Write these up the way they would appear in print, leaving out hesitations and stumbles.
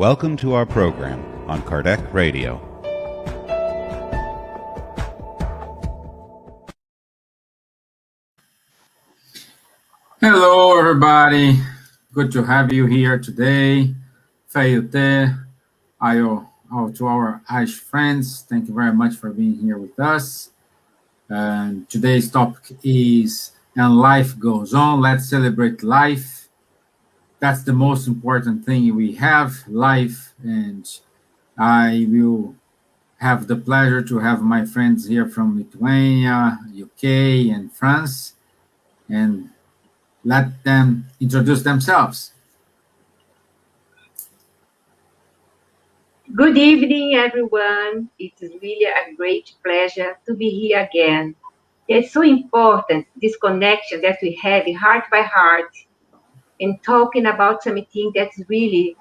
Welcome to our program on Kardec Radio. Hello, everybody. Good to have you here today. Fayute, to our Irish friends, thank you very much for being here with us. And today's topic is "And Life Goes On." Let's celebrate life. That's the most important thing we have, life. And I will have the pleasure to have my friends here from Lithuania, UK, and France. And let them introduce themselves. Good evening, everyone. It is really a great pleasure to be here again. It's so important, this connection that we have heart by heart and talking about something that really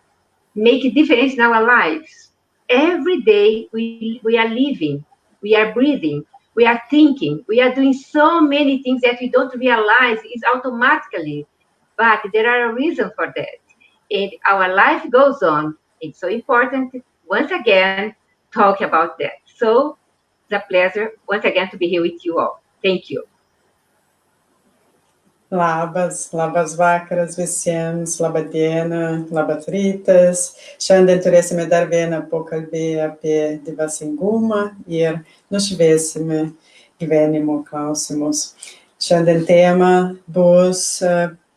make a difference in our lives. Every day we are living, we are breathing, we are thinking, we are doing so many things that we don't realize is automatically, but there are a reason for that. And our life goes on. It's so important, once again, talk about that. So it's a pleasure, once again, to be here with you all. Thank you. Labas vakaras visiems, laba diena, labas rytas. Šiandien turėsime dar vieną pokalbį apie dvasingumą ir nušviesime gyvenimo klausimus. Šiandien tema bus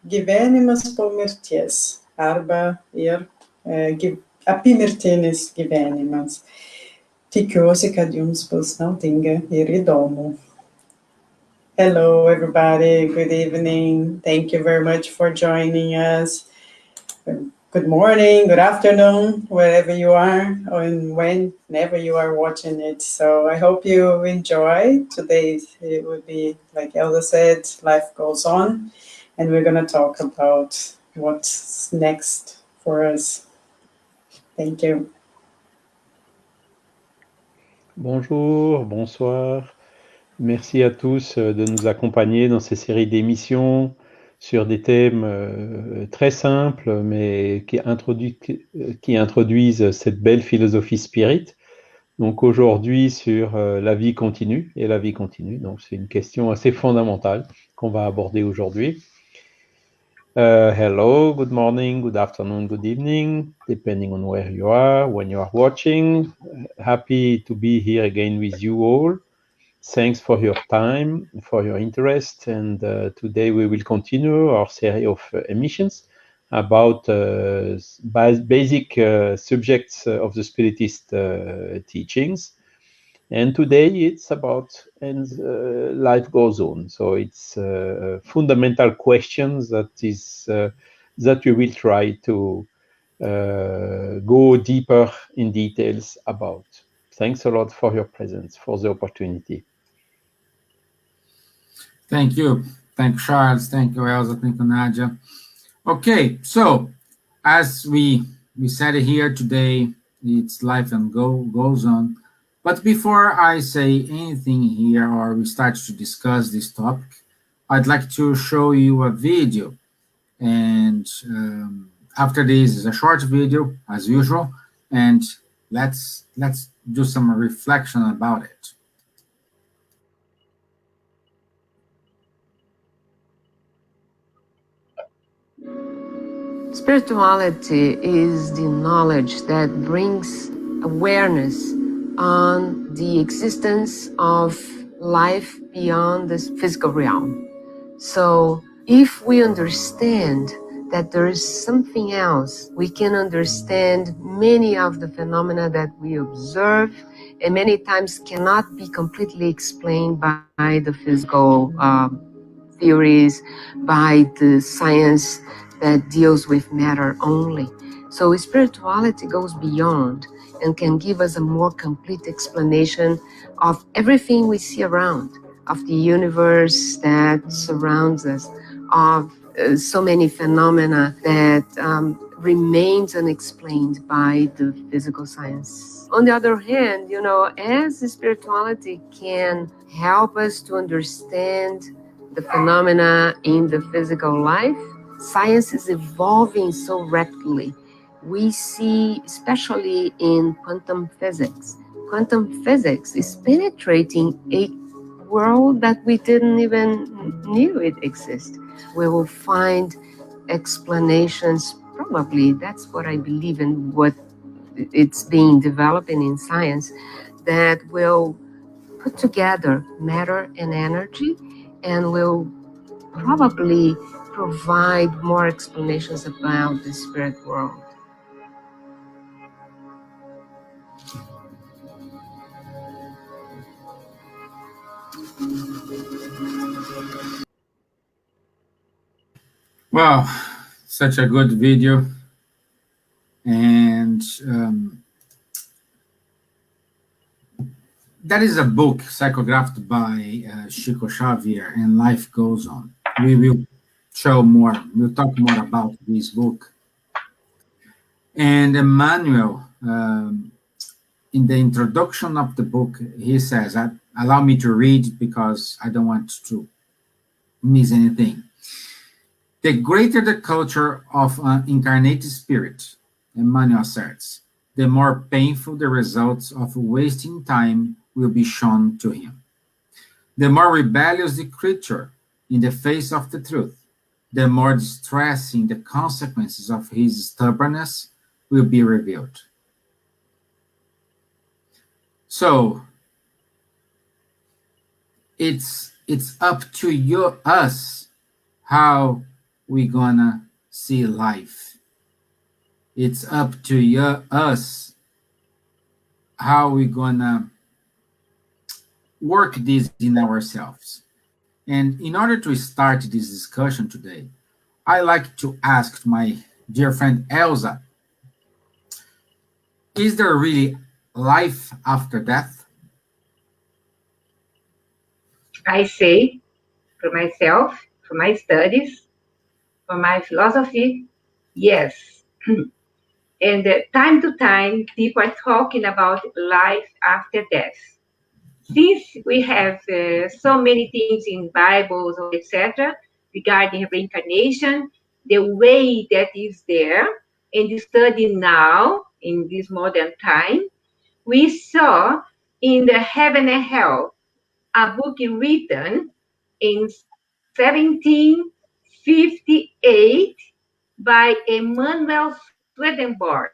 gyvenimas po mirties arba ir apymirtinis gyvenimas. Tikiuosi, kad jums bus naudinga ir įdomu. Hello, everybody. Good evening. Thank you very much for joining us. Good morning, good afternoon, wherever you are, and whenever you are watching it. So I hope you enjoy. Today it will be, like Elda said, life goes on, and we're going to talk about what's next for us. Thank you. Bonjour, bonsoir. Merci à tous de nous accompagner dans ces séries d'émissions sur des thèmes très simples, mais qui introduisent cette belle philosophie spirit. Donc aujourd'hui sur la vie continue et la vie continue. Donc c'est une question assez fondamentale qu'on va aborder aujourd'hui. Hello, good morning, good afternoon, good evening, depending on where you are, when you are watching. Happy to be here again with you all. Thanks for your time, for your interest, and today we will continue our series of emissions about basic subjects of the Spiritist teachings. And today it's about life goes on. So it's fundamental questions that we will try to go deeper in details about. Thanks a lot for your presence, for the opportunity. Thank you. Thank you, Charles. Thank you, Elsa. Thank you, Nadia. Okay, so as we said here today, it's life and goes on. But before I say anything here or we start to discuss this topic, I'd like to show you a video. And after this is a short video, as usual, and let's do some reflection about it. Spirituality is the knowledge that brings awareness on the existence of life beyond this physical realm. So if we understand that there is something else, we can understand many of the phenomena that we observe and many times cannot be completely explained by the physical theories, by the science that deals with matter only. So spirituality goes beyond and can give us a more complete explanation of everything we see around, of the universe that surrounds us, of so many phenomena that remains unexplained by the physical science. On the other hand, as spirituality can help us to understand the phenomena in the physical life, science is evolving so rapidly we see, especially in quantum physics, is penetrating a world that we didn't even knew it exists. We will find explanations, probably, that's what I believe in, what it's being developing in science, that will put together matter and energy and will probably provide more explanations about the spirit world. Wow, such a good video. And that is a book psychographed by Chico Xavier, and Life Goes On. We will show more, we'll talk more about this book. And Emmanuel, in the introduction of the book, he says, allow me to read because I don't want to miss anything. The greater the culture of an incarnate spirit, Emmanuel asserts, the more painful the results of wasting time will be shown to him. The more rebellious the creature in the face of the truth, the more distressing the consequences of his stubbornness will be revealed. So, it's up to us how we gonna see life. It's up to us how we gonna work this in ourselves. And in order to start this discussion today, I like to ask my dear friend Elsa, is there really life after death? I say, for myself, for my studies, for my philosophy, yes. And time to time, people are talking about life after death. Since we have so many things in Bibles, etc., regarding reincarnation, the way that is there, and you study now, in this modern time, we saw in the Heaven and Hell, a book written in 1758 by Emanuel Swedenborg.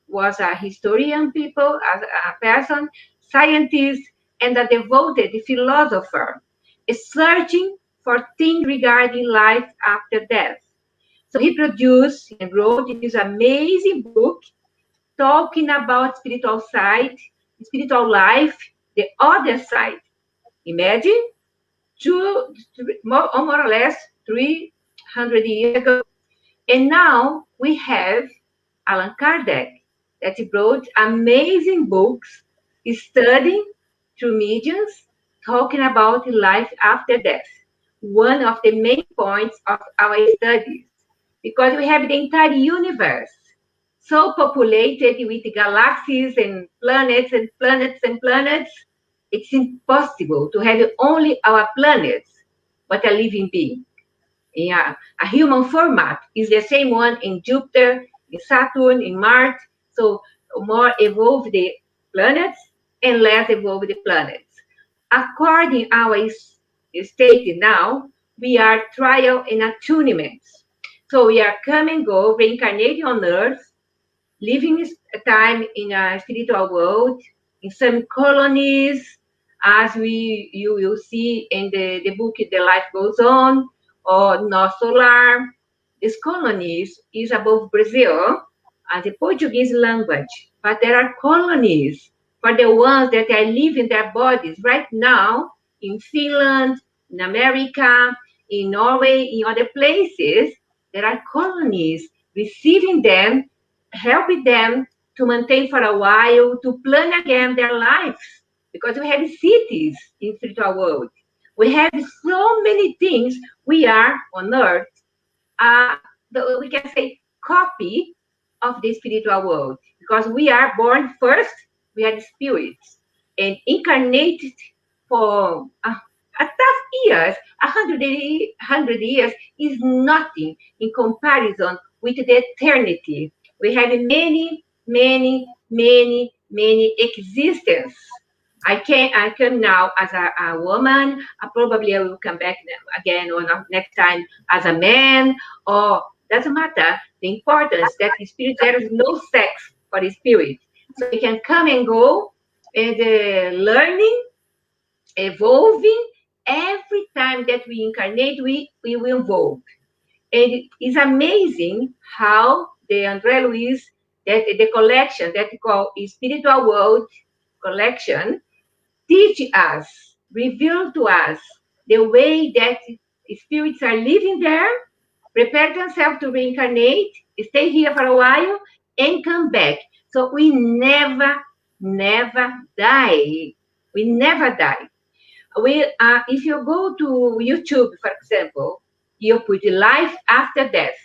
Was a historian people, a person, scientist, and a devoted philosopher, searching for things regarding life after death. So he produced and wrote this amazing book talking about spiritual side, spiritual life, the other side. Imagine more or less 300 years ago. And now we have Allan Kardec, that wrote amazing books, studying through mediums, talking about life after death. One of the main points of our studies, because we have the entire universe so populated with galaxies and planets and planets and planets, it's impossible to have only our planets, but a living being. Yeah, a human format is the same one in Jupiter, in Saturn, in Mars. So more evolved the planets and less evolved the planets. According to our state now, we are trial and attunements. So we are come and go, reincarnating on Earth, living time in a spiritual world, in some colonies, as you will see in the book The Life Goes On, or North Solar. These colonies is above Brazil as a Portuguese language, but there are colonies for the ones that are living their bodies right now in Finland, in America, in Norway, in other places. There are colonies receiving them, helping them to maintain for a while, to plan again their lives, because we have cities in spiritual world. We have so many things. We are on Earth, we can say, copy of the spiritual world, because we are born first, we are the spirits, and incarnated for a tough years, 100 years is nothing in comparison with the eternity. We have many, many, many, many existence. I come now as a woman. Probably I will come back again or next time as a man. Or doesn't matter. The importance that the spirit, there is no sex for the spirit, so we can come and go, and learning, evolving. Every time that we incarnate, we will evolve. And it's amazing how the André Luiz, that the collection that we call Spiritual World Collection, teach us, reveal to us the way that spirits are living there, prepare themselves to reincarnate, stay here for a while, and come back. So we never, never die. We never die. If you go to YouTube, for example, you put life after death,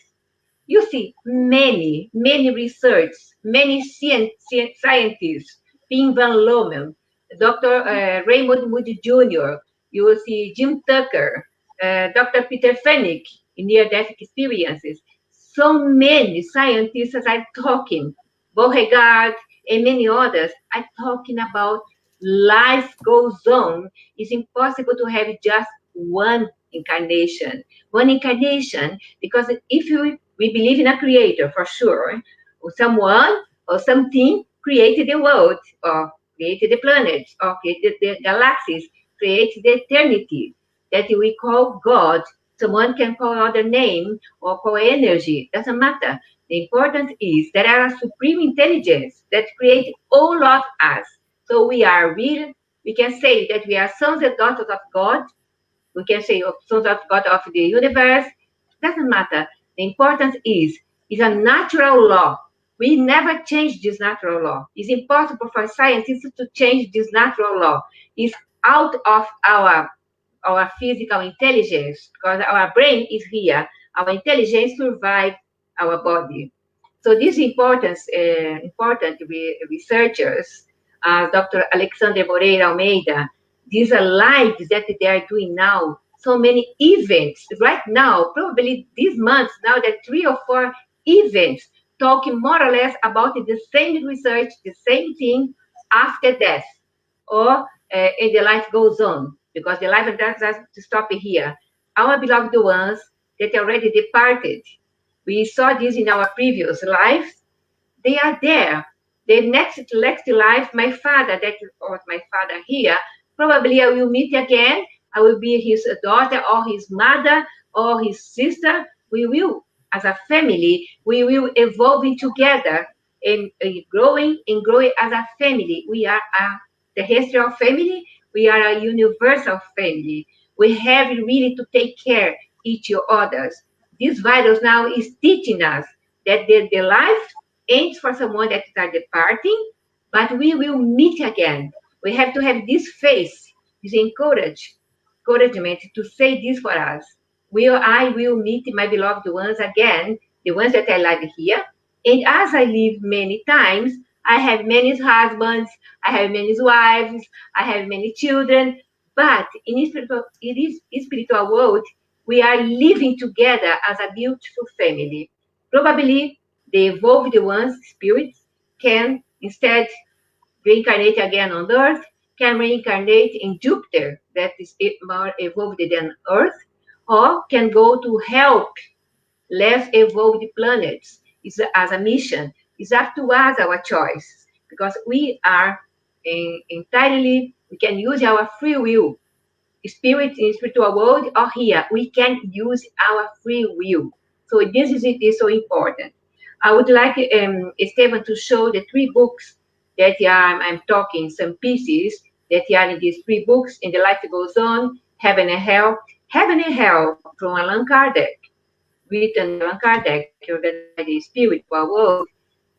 you see many, many research, many scientists, Pim Van Lommel, Dr. Raymond Moody Jr., you will see Jim Tucker, Dr. Peter Fennick in near-death experiences. So many scientists are talking, Beauregard and many others are talking about life goes on. It's impossible to have just one incarnation. One incarnation, because if we believe in a creator for sure, or someone or something created the world, or created the planets, or created the galaxies, created the eternity that we call God. Someone can call other name or call energy, doesn't matter. The important is that there are supreme intelligence that create all of us. So we are real. We can say that we are sons and daughters of God. We can say sons of God of the universe. Doesn't matter. The important is a natural law. We never change this natural law. It's impossible for scientists to change this natural law. It's out of our physical intelligence, because our brain is here. Our intelligence survives our body. So these important researchers, Dr. Alexander Moreira Almeida, these are lives that they are doing now. So many events right now, probably this month, now there are 3 or 4 events talking more or less about the same research, the same thing after death, or and the life goes on, because the life doesn't stop here. Our beloved ones that already departed, we saw this in our previous life, they are there. The next life, my father, that was my father here, probably I will meet again. I will be his daughter or his mother or his sister. We will, as a family, we will evolving together and growing as a family. We are the history of family. We are a universal family. We have really to take care each others. This virus now is teaching us that the life ends for someone that is departing, but we will meet again. We have to have this faith, this encouragement to say this for us. I will meet my beloved ones again, the ones that I love here. And as I live many times, I have many husbands, I have many wives, I have many children. But in spiritual world, we are living together as a beautiful family. Probably the evolved ones, spirits, can instead reincarnate again on Earth, can reincarnate in Jupiter, that is more evolved than Earth, or can go to help less evolved planets as a mission. It's up to us, our choice, because we are entirely, we can use our free will. Spirit in spiritual world or here, we can use our free will. So this is so important. I would like Esteban to show the 3 books that I'm talking, some pieces that are in these 3 books, In the Life Goes On, Heaven and Hell. Heaven and Hell from Allan Kardec, written by Allan Kardec, the spiritual world,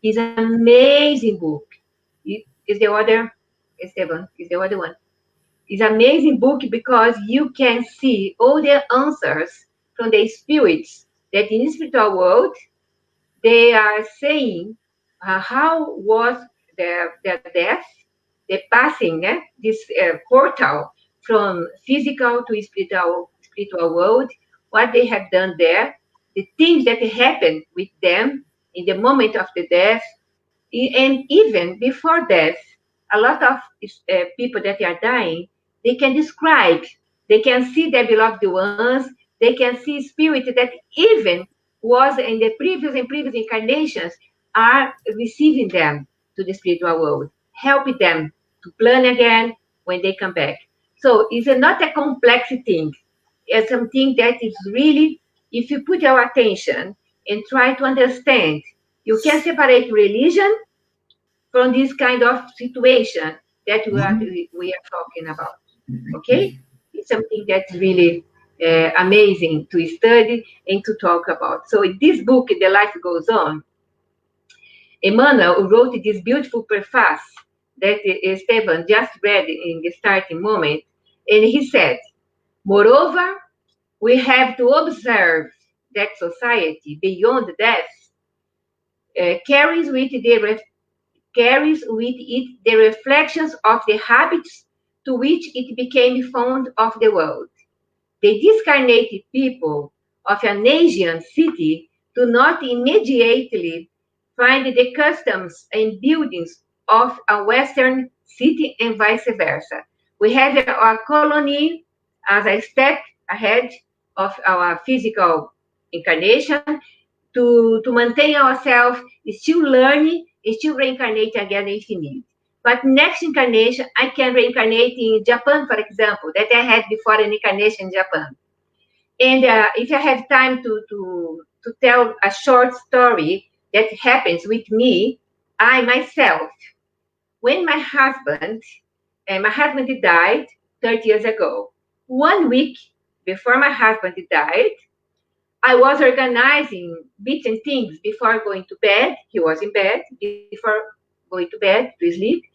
is an amazing book. Is the other, Esteban, is the other one. It's an amazing book because you can see all the answers from the spirits that in the spiritual world, they are saying how was their death, the passing, this portal from physical to spiritual spiritual world, what they have done there, the things that happened with them in the moment of the death, and even before death. A lot of people that are dying, they can describe, they can see their beloved ones, they can see spirits that even was in the previous incarnations are receiving them to the spiritual world, helping them to plan again when they come back. So it's not a complex thing. It's something that is really, if you put your attention and try to understand, you can separate religion from this kind of situation that we are talking about. Okay? It's something that's really amazing to study and to talk about. So in this book, The Life Goes On, Emmanuel wrote this beautiful preface that Esteban just read in the starting moment, and he said, moreover, we have to observe that society beyond death carries with it the reflections of the habits to which it became fond of the world. The discarnated people of an Asian city do not immediately find the customs and buildings of a Western city and vice versa. We have our colony as a step ahead of our physical incarnation to maintain ourselves, still learning, still reincarnate again if need. But next incarnation, I can reincarnate in Japan, for example, that I had before an incarnation in Japan. And if I have time to tell a short story that happens with me, I myself, when my husband died 30 years ago, 1 week before my husband died, I was organizing bits and things before going to bed. He was in bed. Before going to bed to sleep,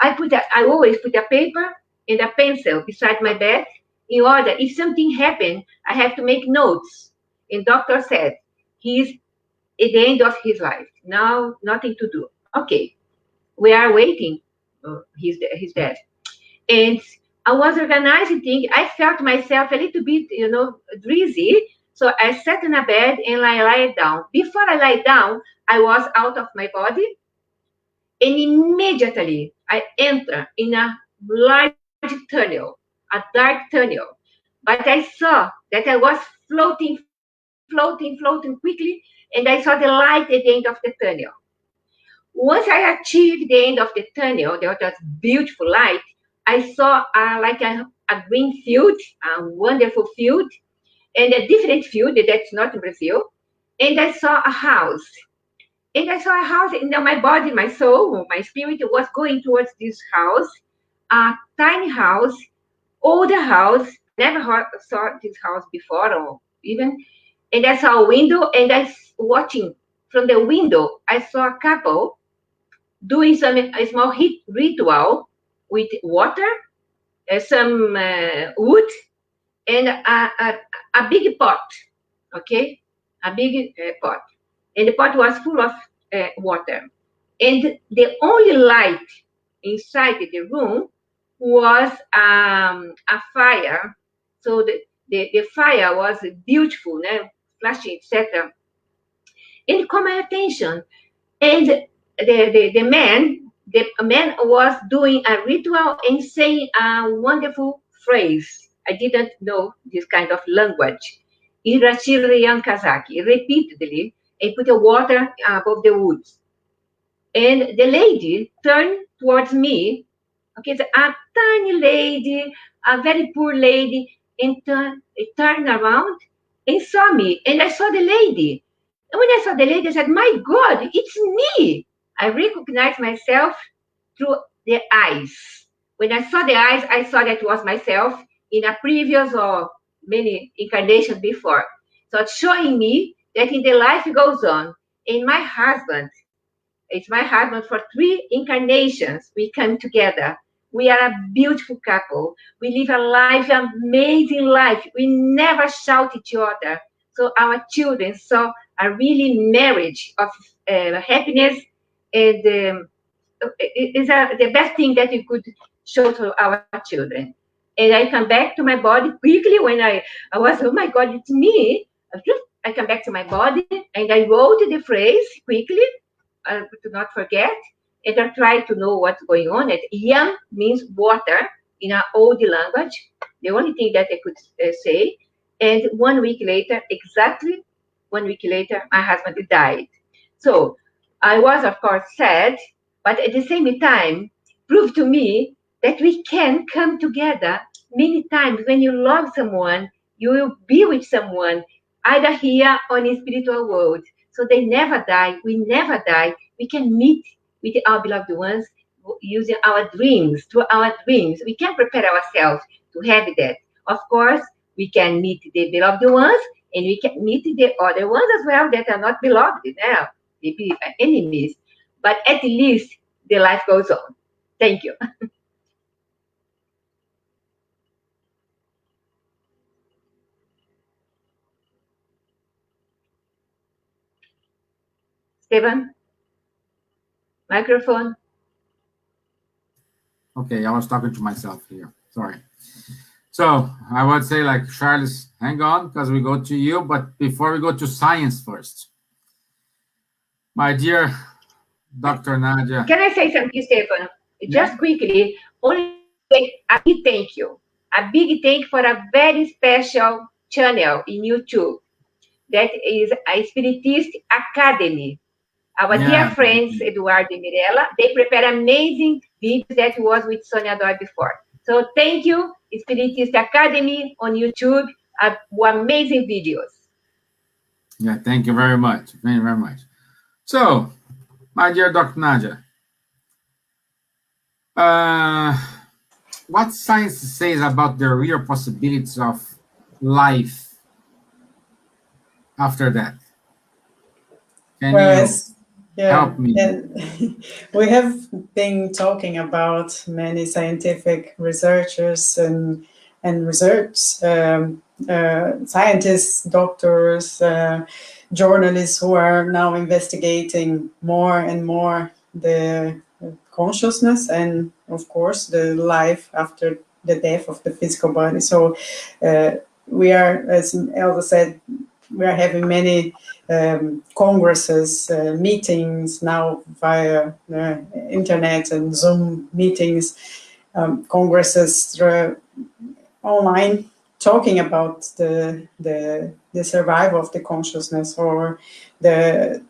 I always put a paper and a pencil beside my bed in order, if something happened, I have to make notes. And doctor said, he's at the end of his life. Now, nothing to do. Okay, we are waiting. He's dead. And I was organizing things. I felt myself a little bit, dizzy. So I sat in a bed and I lied down. Before I lie down, I was out of my body. And immediately I enter in a large tunnel, a dark tunnel. But I saw that I was floating quickly. And I saw the light at the end of the tunnel. Once I achieved the end of the tunnel, there was beautiful light. I saw like a green field, a wonderful field, and a different field that's not in Brazil. And I saw a house. And I saw a house, and my body, my soul, my spirit was going towards this house, a tiny house, older house. Never saw this house before, or even. And I saw a window, and watching from the window, I saw a couple doing a small ritual with water, some wood, and a big pot, okay? A big pot. And the pot was full of water. And the only light inside the room was a fire. So the fire was beautiful, flashing, etc. And it caught my attention. And the man was doing a ritual and saying a wonderful phrase. I didn't know this kind of language. Irashiri Yankazaki, repeatedly, and put the water above the woods. And the lady turned towards me, okay, a tiny lady, a very poor lady, and turned around and saw me. And I saw the lady. And when I saw the lady, I said, my God, it's me. I recognized myself through the eyes. When I saw the eyes, I saw that was myself in a previous or many incarnations before. So it's showing me that in the life goes on. And my husband, it's my husband for 3 incarnations. We come together. We are a beautiful couple. We live a life, amazing life. We never shout each other. So our children saw a really marriage of happiness, and is the best thing that we could show to our children. and I come back to my body quickly when I was, oh my God, it's me. I come back to my body, and I wrote the phrase quickly, to not forget, and I try to know what's going on. And yam means water in our old language, the only thing that I could say. And 1 week later, exactly 1 week later, my husband died. So I was, of course, sad, but at the same time, proved to me that we can come together many times. When you love someone, you will be with someone, either here or in the spiritual world. So they never die. We never die. We can meet with our beloved ones using our dreams, through our dreams. We can prepare ourselves to have that. Of course, we can meet the beloved ones, and we can meet the other ones as well that are not beloved now, maybe enemies. But at least the life goes on. Thank you. Stephen, microphone. Okay, I was talking to myself here. Sorry. So I would say, like, Charles, hang on, because we go to you. But before we go to science first, my dear Dr. Nadia. Can I say something, Stephen? Just quickly, only a big thank you. A big thank you for a very special channel in YouTube. That is a Spiritist Academy. Our dear friends, Eduardo and Mirella, they prepare amazing videos that was with Sonia Doi before. So thank you, Spiritist Academy on YouTube, amazing videos. Yeah, thank you very much. Very, very much. So, my dear Dr. Nadia, what science says about the real possibilities of life after that? Can you help me? We have been talking about many scientific researchers and research scientists, doctors, journalists who are now investigating more and more the consciousness and, of course, the life after the death of the physical body. So we are, as Elsa said, we are having many congresses, meetings now via internet and Zoom meetings, congresses online, talking about the survival of the consciousness, or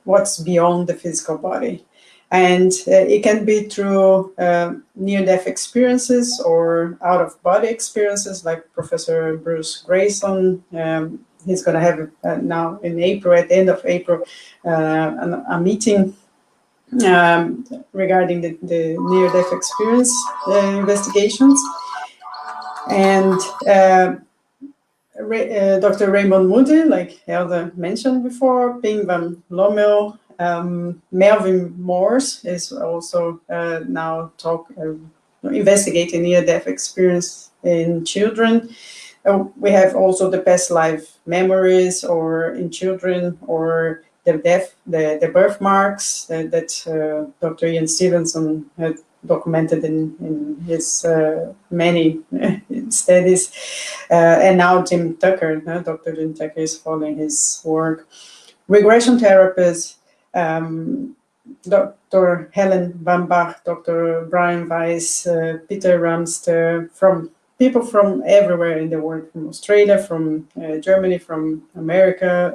what's beyond the physical body. And it can be through near-death experiences or out-of-body experiences, like Professor Bruce Grayson. He's going to have now in April, at the end of April, a meeting regarding the near-death experience investigations. And Dr. Raymond Moody, like Elda mentioned before, Ping van Lommel, Melvin Morse is also now investigating near-death experience in children. We have also the past life memories, or in children, or the birthmarks that Dr. Ian Stevenson had documented in his many studies. And now Jim Tucker, Dr. Jim Tucker is following his work. Regression therapists, Dr. Helen Bambach, Dr. Brian Weiss, Peter Ramster, from people from everywhere in the world, from Australia, from Germany, from America,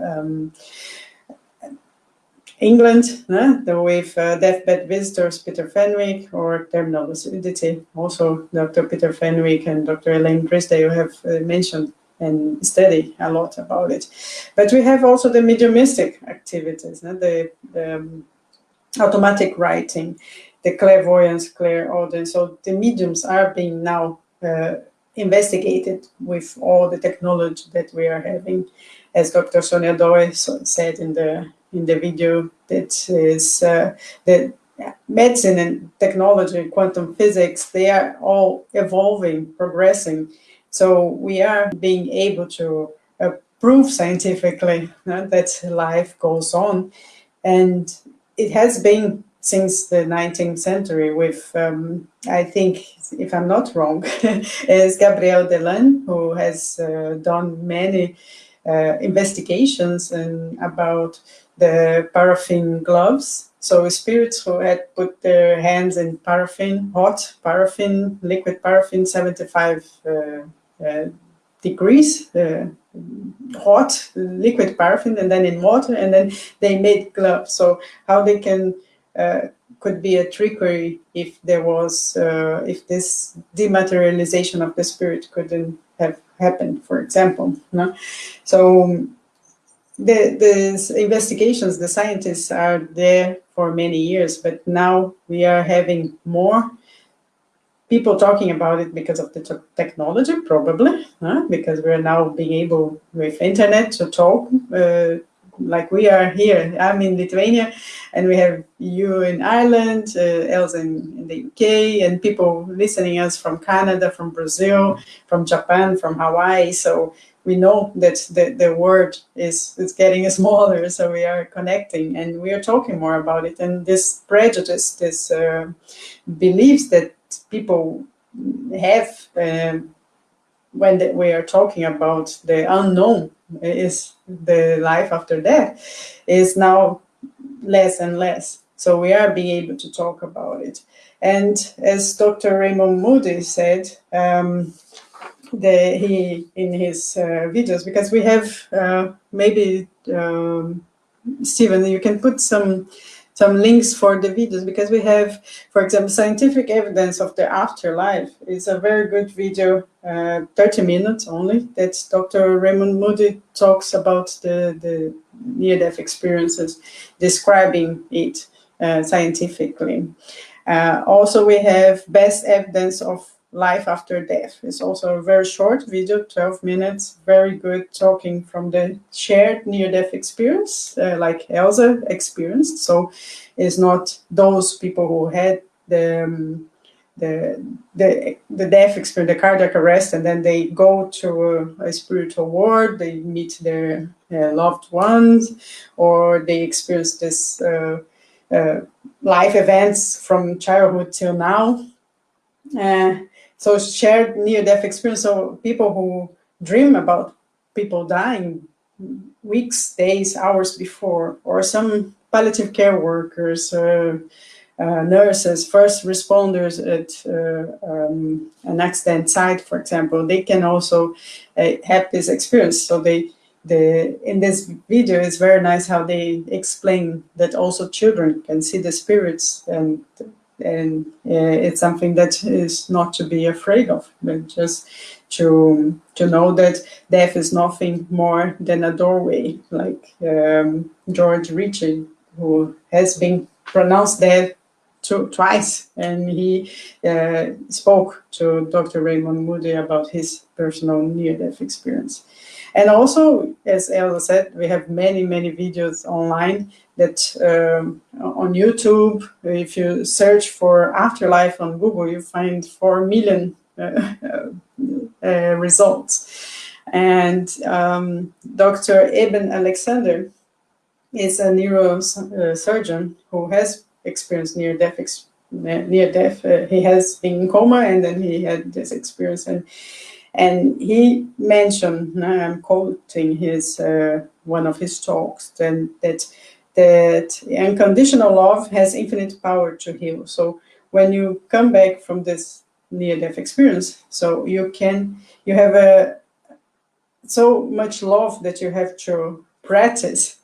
England, with deathbed visitors, Peter Fenwick, or terminal lucidity. Also, Dr. Peter Fenwick and Dr. Elaine Grisdale have mentioned and study a lot about it. But we have also the mediumistic activities, the automatic writing, the clairvoyance, clairaudience. So the mediums are being now investigated with all the technology that we are having. As Dr. Sonia Doi said in the video, that is the medicine and technology, quantum physics, they are all evolving, progressing. So we are being able to prove scientifically that life goes on. And it has been since the 19th century with, I think, if I'm not wrong, is Gabriel Delanne, who has done many investigations about the paraffin gloves. So spirits who had put their hands in paraffin, hot paraffin, liquid paraffin, 75 degrees, hot liquid paraffin, and then in water, and then they made gloves. So how they can could be a trickery if there was if this dematerialization of the spirit couldn't have happened, for example. No? So the investigations, the scientists are there for many years, but now we are having more people talking about it because of the technology, probably, because we're now being able with internet to talk like we are here. I'm in Lithuania, and we have you in Ireland, Elsa in the UK, and people listening us from Canada, from Brazil, from Japan, from Hawaii. So we know that the world is getting smaller, so we are connecting and we are talking more about it. And this prejudice, this beliefs that people have when we are talking about the unknown, is the life after death, is now less and less. So we are being able to talk about it. And as Dr. Raymond Moody said, he in his videos, because we have maybe Stephen, you can put some links for the videos, because we have, for example, scientific evidence of the afterlife. It's a very good video, 30 minutes only, that Dr. Raymond Moody talks about the near-death experiences, describing it scientifically. Also, we have best evidence of life after death. It's also a very short video, 12 minutes, very good, talking from the shared near-death experience, like Elsa experienced. So it's not those people who had the death experience, the cardiac arrest, and then they go to a spiritual world, they meet their loved ones, or they experience this life events from childhood till now. So shared near-death experience. So people who dream about people dying weeks, days, hours before, or some palliative care workers, nurses, first responders at an accident site, for example, they can also have this experience. So in this video, it's very nice how they explain that also children can see the spirits, and it's something that is not to be afraid of, but just to know that death is nothing more than a doorway, like George Ritchie, who has been pronounced dead twice, and he spoke to Dr. Raymond Moody about his personal near-death experience. And also, as Elsa said, we have many, many videos online that on YouTube, if you search for afterlife on Google, you find 4 million results. And Dr. Eben Alexander is a neurosurgeon who has experienced near-death. He has been in coma, and then he had this experience. And he mentioned, I'm quoting his one of his talks, that unconditional love has infinite power to heal. So when you come back from this near-death experience, so you have so much love that you have to practice.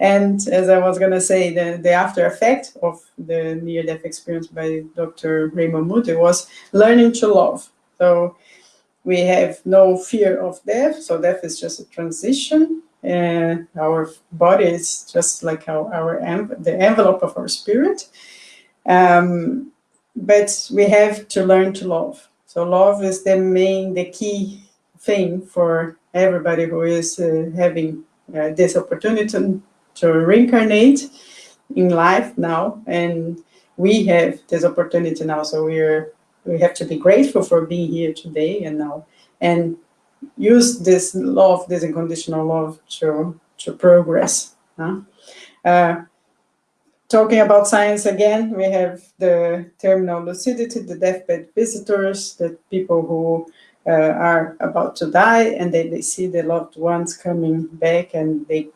And as I was going to say, the after effect of the near-death experience by Dr. Raymond Moody was learning to love. So we have no fear of death, so death is just a transition. Our body is just like the envelope of our spirit. But we have to learn to love. So love is the key thing for everybody who is having this opportunity to reincarnate in life now. And we have this opportunity now, so we have to be grateful for being here today and now, and use this love, this unconditional love, to progress. talking about science again, we have the terminal lucidity, the deathbed visitors, the people who are about to die, and they see their loved ones coming back, and they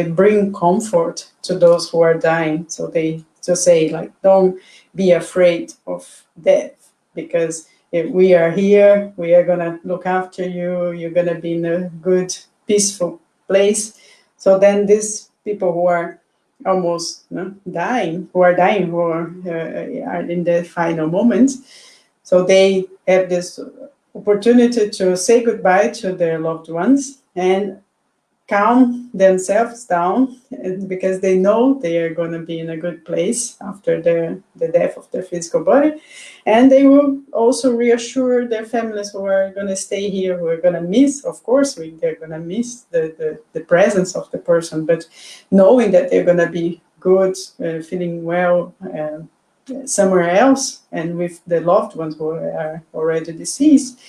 bring comfort to those who are dying. So they just say, like, don't be afraid of death, because if we are here, we are gonna look after you, you're gonna be in a good, peaceful place. So then these people who are almost dying, who are in the final moments, so they have this opportunity to say goodbye to their loved ones and calm themselves down, because they know they are going to be in a good place after the death of their physical body. And they will also reassure their families who are going to stay here, who are going to miss, of course, they're going to miss the presence of the person, but knowing that they're going to be good, feeling well somewhere else, and with the loved ones who are already deceased,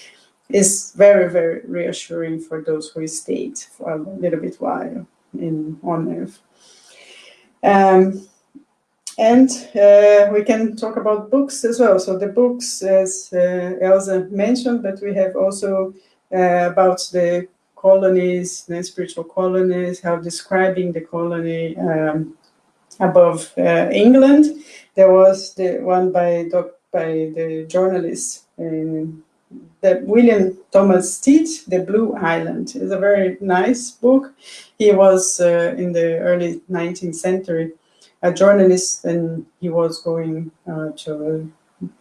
is very, very reassuring for those who stayed for a little bit while on Earth. And we can talk about books as well. So the books, as Elsa mentioned, but we have also about the colonies, the spiritual colonies, how describing the colony above England. There was the one by the journalist William Thomas Stead, The Blue Island. Is a very nice book. He was in the early 19th century a journalist, and he was going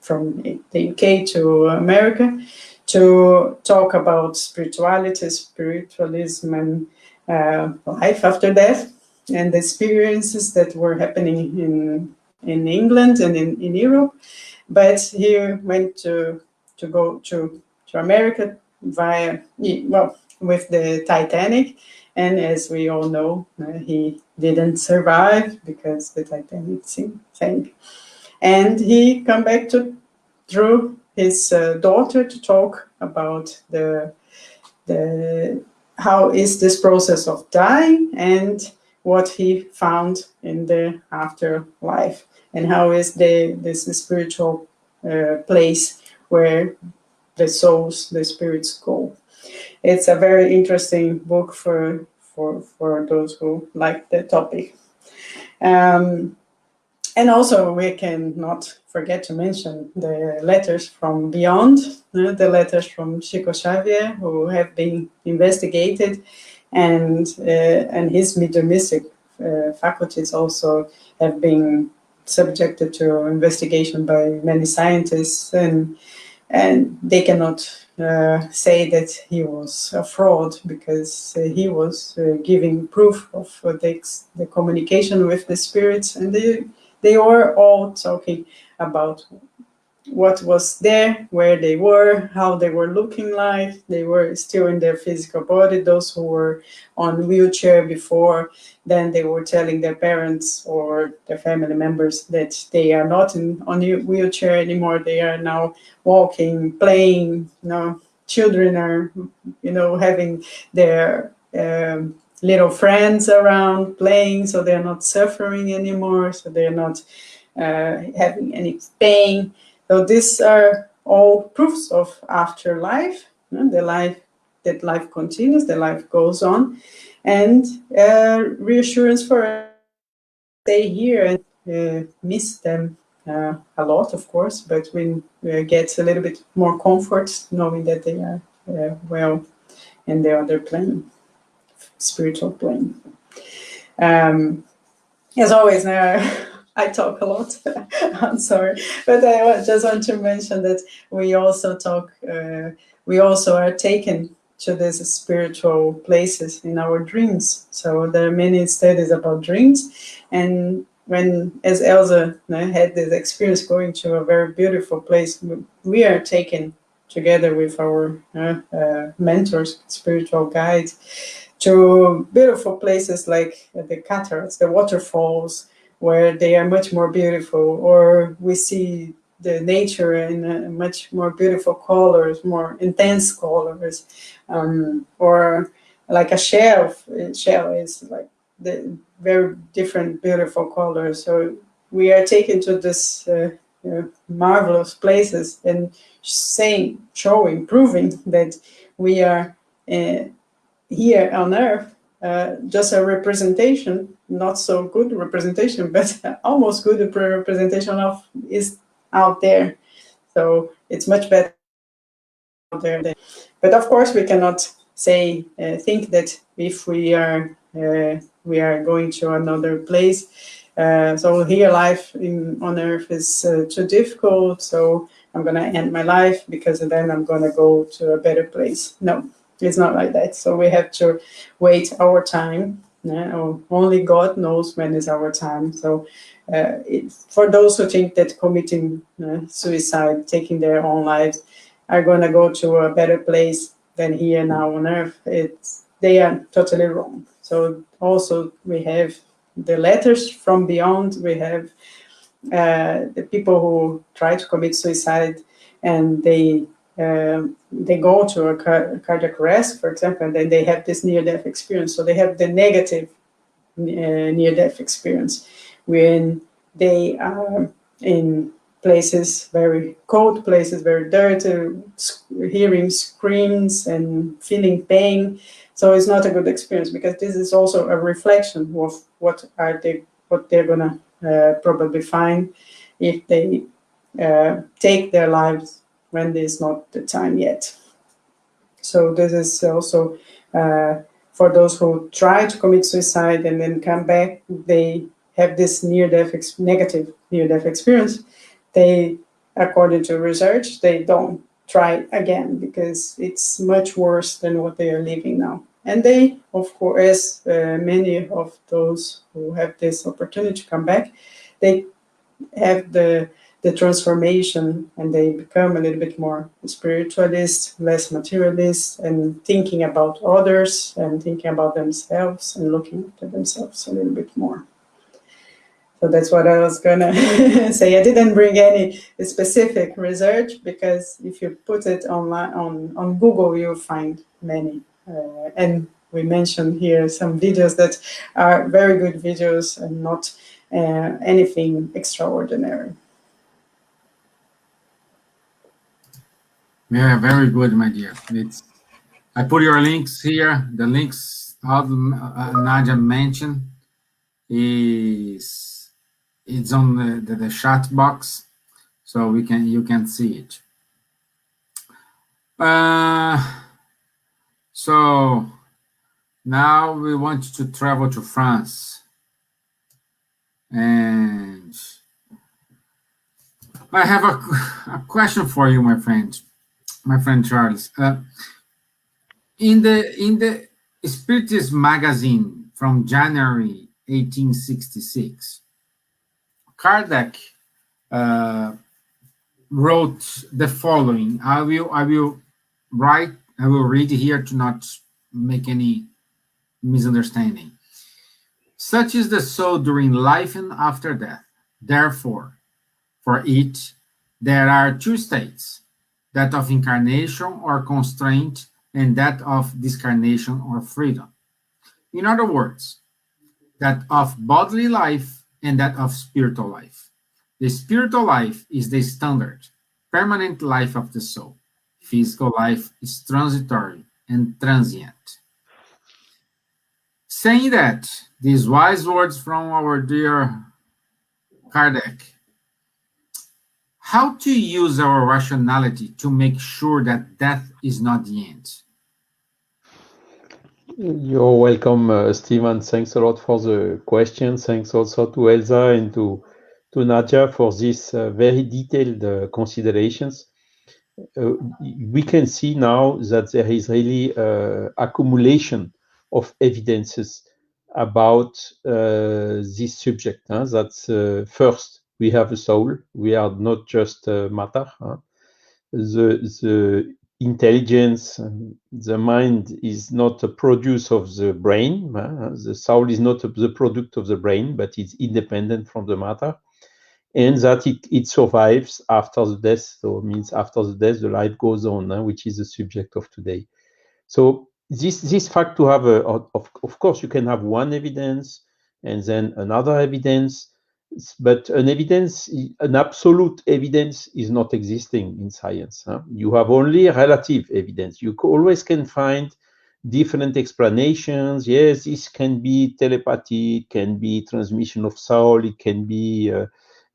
from the UK to America to talk about spirituality, spiritualism, and life after death, and the experiences that were happening in England and in Europe. But he went to go to America with the Titanic, and as we all know, he didn't survive because the Titanic sank. And he come back through his daughter to talk about the how is this process of dying and what he found in the afterlife, and how is this spiritual place where the souls, the spirits go. It's a very interesting book for those who like the topic. And also we cannot forget to mention the letters from beyond, the letters from Chico Xavier, who have been investigated, and his mediumistic faculties also have been subjected to investigation by many scientists, and they cannot say that he was a fraud, because he was giving proof of the communication with the spirits, and they were all talking about what was there, where they were, how they were looking like. They were still in their physical body. Those who were on wheelchair before, then they were telling their parents or their family members that they are not on a wheelchair anymore. They are now walking, playing. Children are, having their little friends around playing, so they're not suffering anymore. So they're not having any pain. So these are all proofs of afterlife, that life continues, the life goes on, and reassurance for us to stay here and miss them a lot, of course, but we get a little bit more comfort knowing that they are well in the other plane, spiritual plane. As always, I talk a lot. I'm sorry, but I just want to mention that we also are taken to these spiritual places in our dreams. So there are many studies about dreams, and as Elsa had this experience going to a very beautiful place, we are taken together with our mentors, spiritual guides, to beautiful places like the cataracts, the waterfalls, where they are much more beautiful, or we see the nature in much more beautiful colors, more intense colors, or like a shell is like the very different beautiful colors. So we are taken to this marvelous places and showing, proving that we are here on Earth, just a representation, not so good representation, but almost good representation of is out there. So it's much better out there. But of course, we cannot say think that if we are going to another place. So here, life on Earth is too difficult. So I'm gonna end my life because then I'm gonna go to a better place. No, it's not like that. So we have to wait our time. Only God knows when is our time. So for those who think that committing suicide, taking their own lives, are going to go to a better place than here now on Earth, they are totally wrong. So also we have the letters from beyond. We have the people who try to commit suicide and they go to a cardiac arrest, for example, and then they have this near-death experience. So they have the negative near-death experience when they are in places, very cold places, very dirty, hearing screams and feeling pain. So it's not a good experience because this is also a reflection of what they're gonna probably find if they take their lives when there's not the time yet. So this is also for those who try to commit suicide and then come back, they have this negative near-death experience. They, according to research, they don't try again because it's much worse than what they are living now. And they, of course, many of those who have this opportunity to come back, they have the transformation and they become a little bit more spiritualist, less materialist, and thinking about others and thinking about themselves and looking at themselves a little bit more. So that's what I was gonna say. I didn't bring any specific research because if you put it online on Google, you'll find many. And we mentioned here some videos that are very good videos and not anything extraordinary. Yeah, very good, my dear. I put your links here. The links Nadia mentioned it's on the chat box, so you can see it. So now we want to travel to France, and I have a question for you, my friend Charles. In the Spiritism magazine from January 1866, Kardec wrote the following. I will read here to not make any misunderstanding. Such is the soul during life and after death. Therefore, for it, there are two states, that of incarnation or constraint and that of discarnation or freedom. In other words, that of bodily life and that of spiritual life. The spiritual life is the standard, permanent life of the soul. Physical life is transitory and transient. Saying that, these wise words from our dear Kardec, how to use our rationality to make sure that death is not the end? You're welcome, Stephen. Thanks a lot for the question. Thanks also to Elsa and to Nadia for these very detailed considerations. We can see now that there is really accumulation of evidences about this subject. That's first, we have a soul. We are not just matter. The intelligence, the mind is not a produce of the brain. The soul is not the product of the brain, but it's independent from the matter. And that it survives after the death. So it means after the death, the life goes on, which is the subject of today. So this fact to have of course, you can have one evidence and then another evidence. But an absolute evidence is not existing in science. You have only relative evidence. You always can find different explanations. Yes, this can be telepathy, it can be transmission of soul, it can be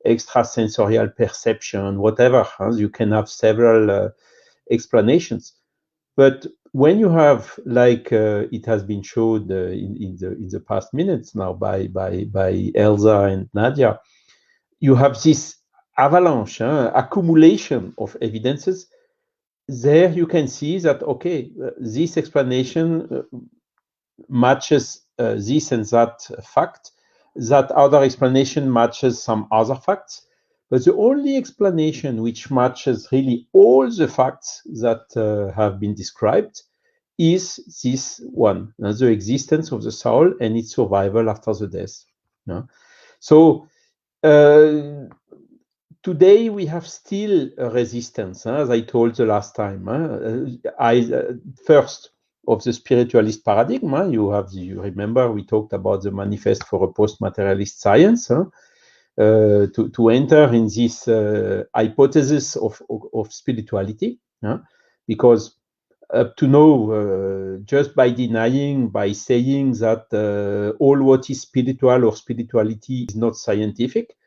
extrasensorial perception, whatever. You can have several explanations. But when you have, like it has been showed in the past minutes now by Elsa and Nadia, you have this avalanche, accumulation of evidences. There you can see that, okay, this explanation matches this and that fact, that other explanation matches some other facts. But the only explanation which matches really all the facts that have been described is this one, the existence of the soul and its survival after the death. So today we have still a resistance, as I told the last time. First, of the spiritualist paradigm, you remember we talked about the manifest for a post-materialist science, to enter in this hypothesis of spirituality, because up to now, just by denying, by saying that all what is spiritual or spirituality is not scientific,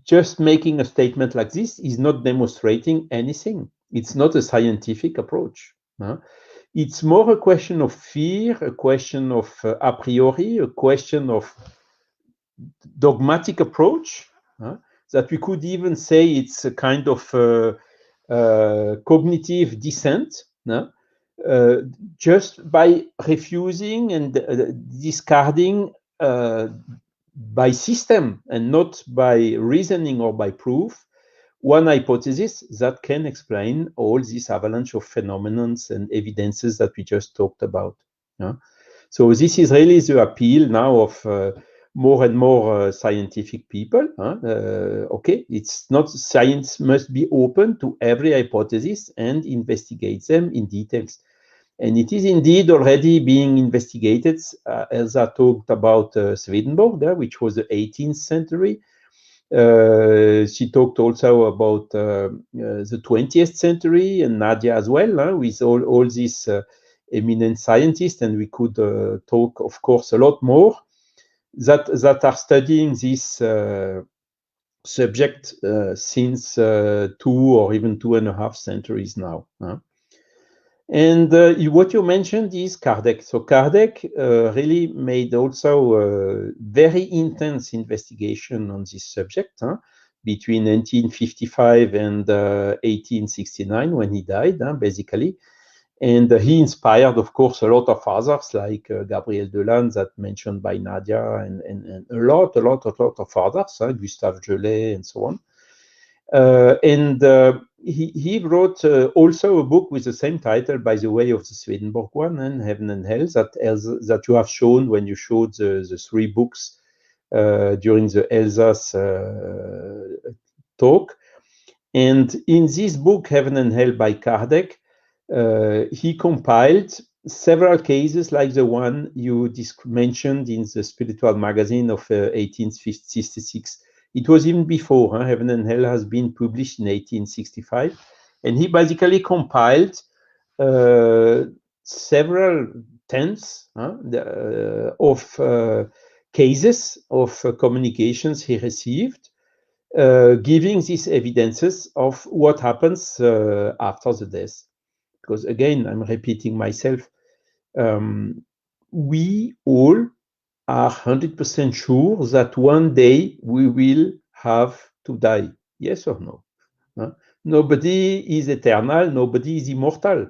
just making a statement like this is not demonstrating anything. It's not a scientific approach. It's more a question of fear, a question of a priori, a question of dogmatic approach, that we could even say it's a kind of cognitive descent, just by refusing and discarding by system and not by reasoning or by proof one hypothesis that can explain all this avalanche of phenomena and evidences that we just talked about. So this is really the appeal now of more and more scientific people. Okay, it's not, science must be open to every hypothesis and investigate them in details. And it is indeed already being investigated. Elsa talked about Swedenborg, which was the 18th century. She talked also about the 20th century, and Nadia as well, with all these eminent scientists. And we could talk, of course, a lot more that are studying this subject since 2 or even 2.5 centuries now. And what you mentioned is Kardec. So Kardec really made also very intense investigation on this subject between 1955 and 1869 when he died, basically. And he inspired, of course, a lot of others like Gabriel Delanne, that mentioned by Nadia, and a lot of others, Gustave Gelée, and so on. He wrote also a book with the same title, by the way, of the Swedenborg one, and Heaven and Hell, that you have shown when you showed the 3 books during the Elsa's talk. And in this book, Heaven and Hell by Kardec, he compiled several cases like the one you mentioned in the Spiritual Magazine of 1866. It was even before. Heaven and Hell has been published in 1865. And he basically compiled several tens of cases of communications he received, giving these evidences of what happens after the death. Because again, I'm repeating myself, we all are 100% sure that one day we will have to die. Yes or no? Nobody is eternal, nobody is immortal.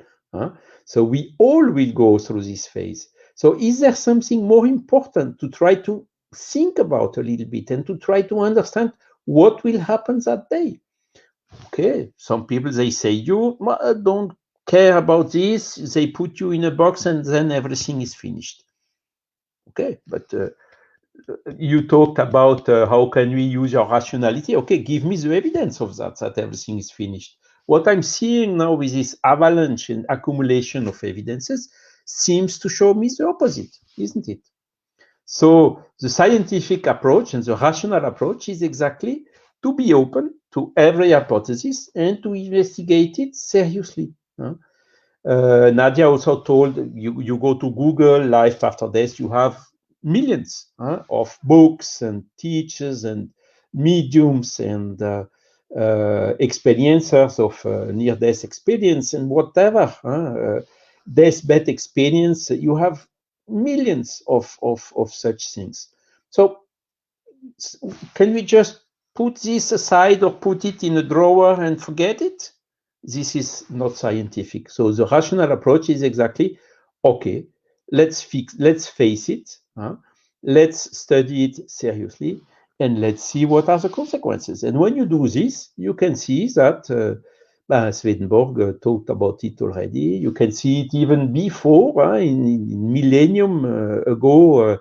So we all will go through this phase. So is there something more important to try to think about a little bit and to try to understand what will happen that day? Okay, some people, they say, you don't care about this, they put you in a box and then everything is finished. Okay, but you talked about how can we use our rationality. Okay, give me the evidence of that everything is finished. What I'm seeing now with this avalanche and accumulation of evidences seems to show me the opposite, isn't it? So the scientific approach and the rational approach is exactly to be open to every hypothesis and to investigate it seriously. Nadia also told you go to Google, life after death, you have millions of books and teachers and mediums and experiencers of near-death experience and whatever, deathbed experience. You have millions of such things. So can we just put this aside or put it in a drawer and forget it? This is not scientific. So the rational approach is exactly, okay, let's face it, let's study it seriously, and let's see what are the consequences. And when you do this, you can see that Swedenborg talked about it already. You can see it even before, in millennium ago,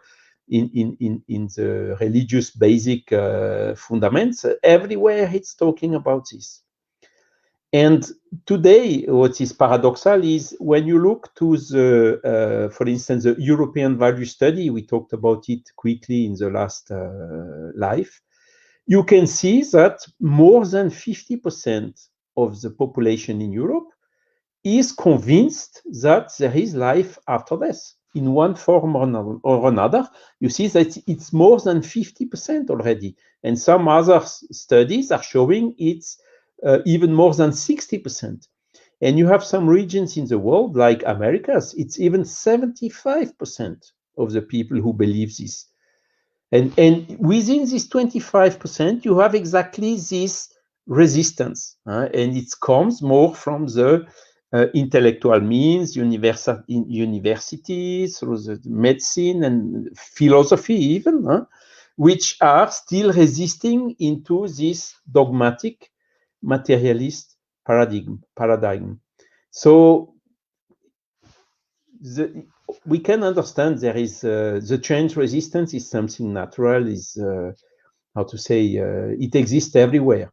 in the religious basic fundaments. Everywhere it's talking about this. And today, what is paradoxal is when you look to the, for instance, the European Value Study, we talked about it quickly in the last live, you can see that more than 50% of the population in Europe is convinced that there is life after death in one form or another. You see that it's more than 50% already. And some other studies are showing it's even more than 60%. And you have some regions in the world, like Americas, it's even 75% of the people who believe this. And within this 25%, you have exactly this resistance. And it comes more from the intellectual means, universities, through the medicine and philosophy even, which are still resisting into this dogmatic materialist paradigm. So we can understand there is the change resistance is something natural, is how to say, it exists everywhere.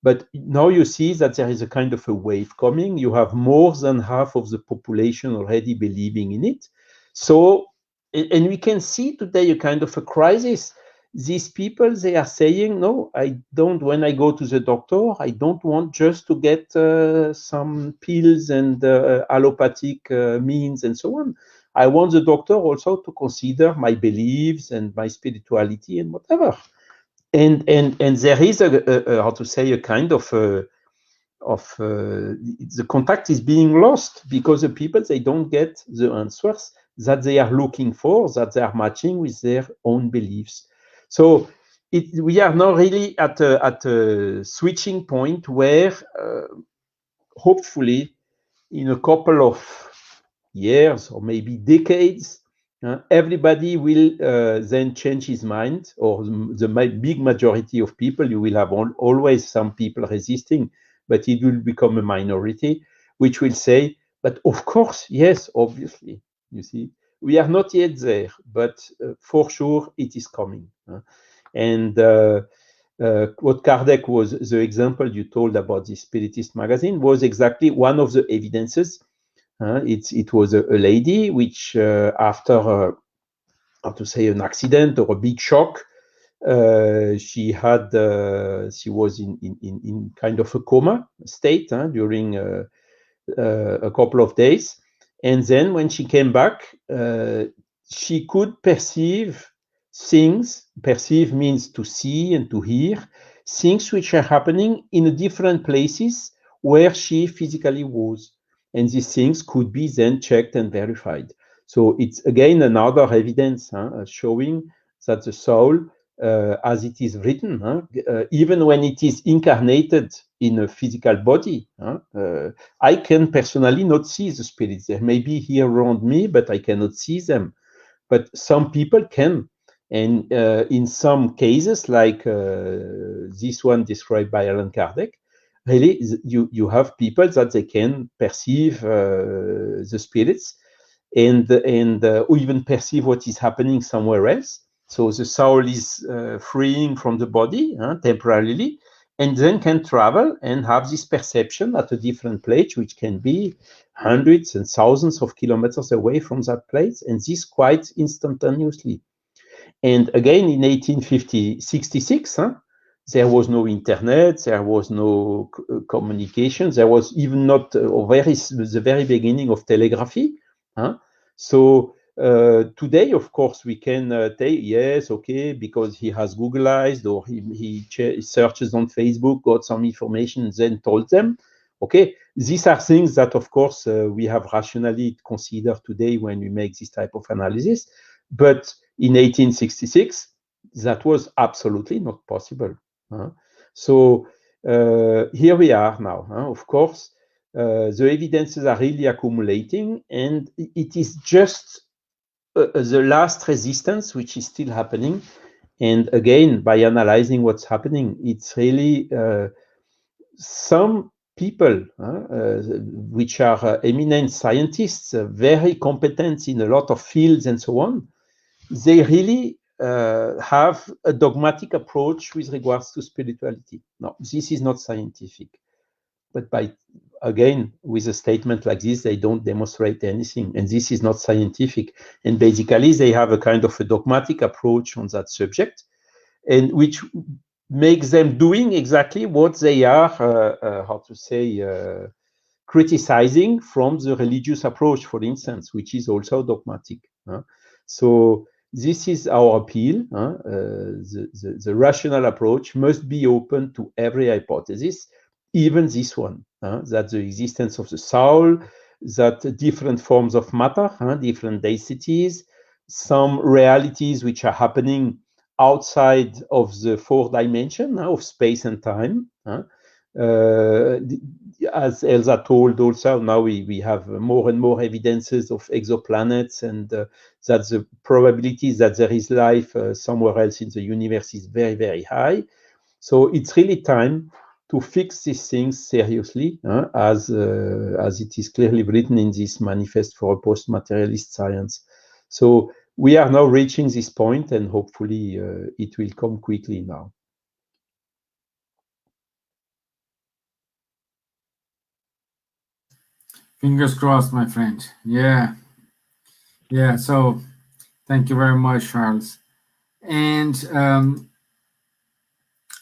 But now you see that there is a kind of a wave coming. You have more than half of the population already believing in it. So, and we can see today a kind of a crisis. These people, they are saying, no, I don't, when I go to the doctor, I don't want just to get some pills and allopathic means and so on. I want the doctor also to consider my beliefs and my spirituality and whatever. And there is a how to say, a kind of the contact is being lost because the people, they don't get the answers that they are looking for, that they are matching with their own beliefs. So we are now really at a switching point where hopefully in a couple of years or maybe decades, everybody will then change his mind, or the big majority of people. You will have always some people resisting, but it will become a minority, which will say, but of course, yes, obviously, you see, we are not yet there, but for sure it is coming. And what Kardec was, the example you told about the Spiritist magazine was exactly one of the evidences. It was a lady which, after how to say, an accident or a big shock, she was in kind of a coma state during a couple of days, and then when she came back, she could perceive things. Perceive means to see and to hear things which are happening in different places where she physically was. And these things could be then checked and verified. So it's again another evidence showing that the soul, as it is written, even when it is incarnated in a physical body, I can personally not see the spirits. They may be here around me, but I cannot see them. But some people can. And in some cases, like this one described by Allan Kardec, really, you have people that they can perceive the spirits and or even perceive what is happening somewhere else. So the soul is freeing from the body temporarily, and then can travel and have this perception at a different place, which can be hundreds and thousands of kilometers away from that place, and this quite instantaneously. And again, in 1866, there was no internet, there was no communication, there was even not the very beginning of telegraphy. So today, of course, we can say, yes, okay, because he has Googleized or he searches on Facebook, got some information, then told them. Okay, these are things that, of course, we have rationally considered today when we make this type of analysis. But in 1866, that was absolutely not possible. So here we are now. Of course, the evidences are really accumulating, and it is just the last resistance which is still happening. And again, by analyzing what's happening, it's really some people which are eminent scientists, very competent in a lot of fields and so on, they really have a dogmatic approach with regards to spirituality. No, this is not scientific. But again, with a statement like this, they don't demonstrate anything. And this is not scientific. And basically, they have a kind of a dogmatic approach on that subject, and which makes them doing exactly what they are, criticizing from the religious approach, for instance, which is also dogmatic. So this is our appeal. The rational approach must be open to every hypothesis, even this one, that the existence of the soul, that different forms of matter, different densities, some realities which are happening outside of the fourth dimension of space and time. As Elsa told also, now we have more and more evidences of exoplanets, and that the probability that there is life somewhere else in the universe is very, very high. So it's really time to fix these things seriously, as it is clearly written in this manifest for a post-materialist science. So we are now reaching this point, and hopefully it will come quickly now. Fingers crossed, my friend. Yeah. So thank you very much, Charles. And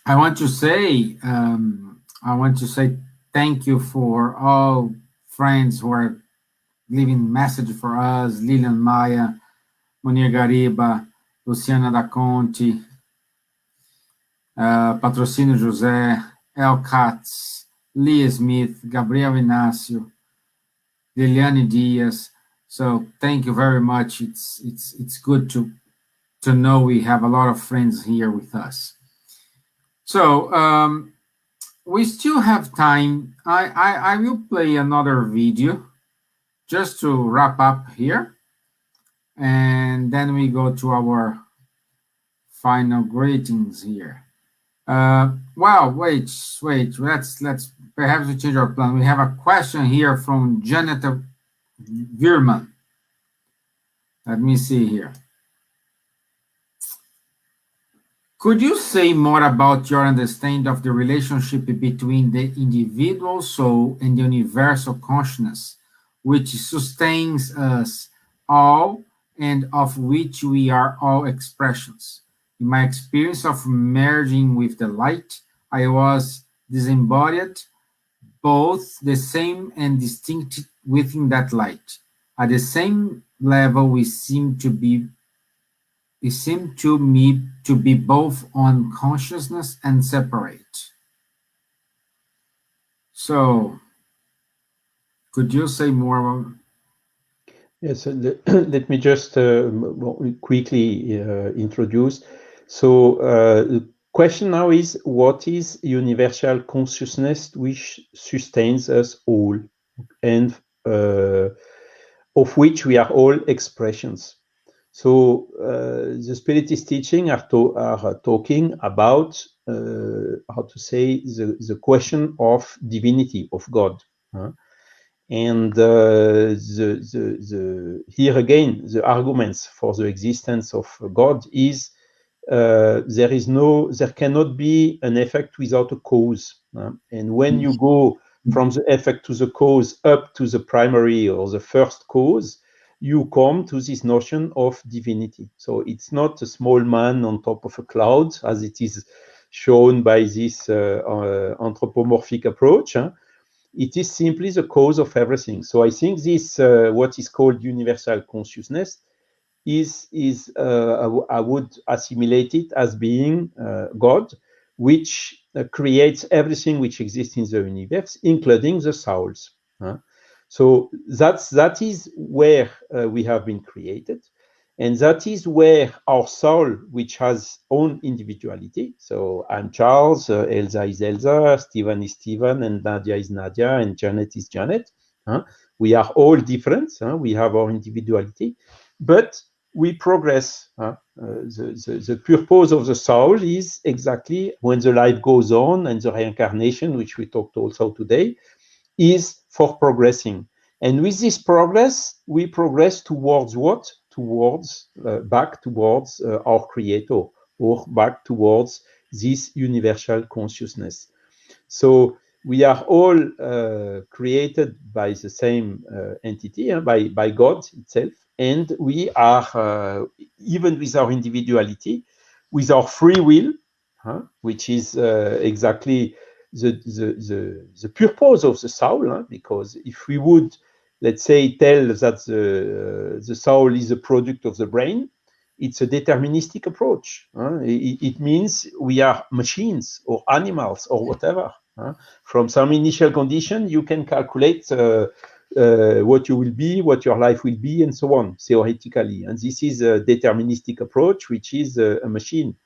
I want to say thank you for all friends who are leaving message for us: Lilian Maia, Munir Gariba, Luciana da Conte, Patrocínio José, El Katz, Lee Smith, Gabriel Inácio, Liliane Diaz. So thank you very much. It's good to know we have a lot of friends here with us. So we still have time. I will play another video just to wrap up here, and then we go to our final greetings here. Well, wait. Let's perhaps we change our plan. We have a question here from Janet Vierman. Let me see here. Could you say more about your understanding of the relationship between the individual soul and the universal consciousness, which sustains us all and of which we are all expressions? In my experience of merging with the light, I was disembodied, both the same and distinct within that light. At the same level, we seem to me to be both on consciousness and separate. So, could you say more about? Yes, let me just quickly introduce. So the question now is, what is universal consciousness which sustains us all, and of which we are all expressions? So the Spiritist teaching are talking about the question of divinity, of God. And here again, the arguments for the existence of God is there cannot be an effect without a cause. And when you go from the effect to the cause up to the primary or the first cause, you come to this notion of divinity. So it's not a small man on top of a cloud, as it is shown by this anthropomorphic approach. It is simply the cause of everything. So I think this, what is called universal consciousness, I would assimilate it as being God, which creates everything which exists in the universe, including the souls. So that is where we have been created. And that is where our soul, which has own individuality. So I'm Charles, Elsa is Elsa, Stephen is Stephen, and Nadia is Nadia, and Janet is Janet. We are all different. We have our individuality, but we progress. The purpose of the soul is exactly when the life goes on, and the reincarnation, which we talked also today, is for progressing. And with this progress, we progress towards what? Back towards our creator, or back towards this universal consciousness. So we are all created by the same entity, by God itself, and we are, even with our individuality, with our free will, which is exactly the purpose of the soul, because if we would, let's say, tell that the soul is a product of the brain, it's a deterministic approach. It means we are machines or animals or whatever. From some initial condition, you can calculate what you will be, what your life will be, and so on, theoretically. And this is a deterministic approach, which is a machine.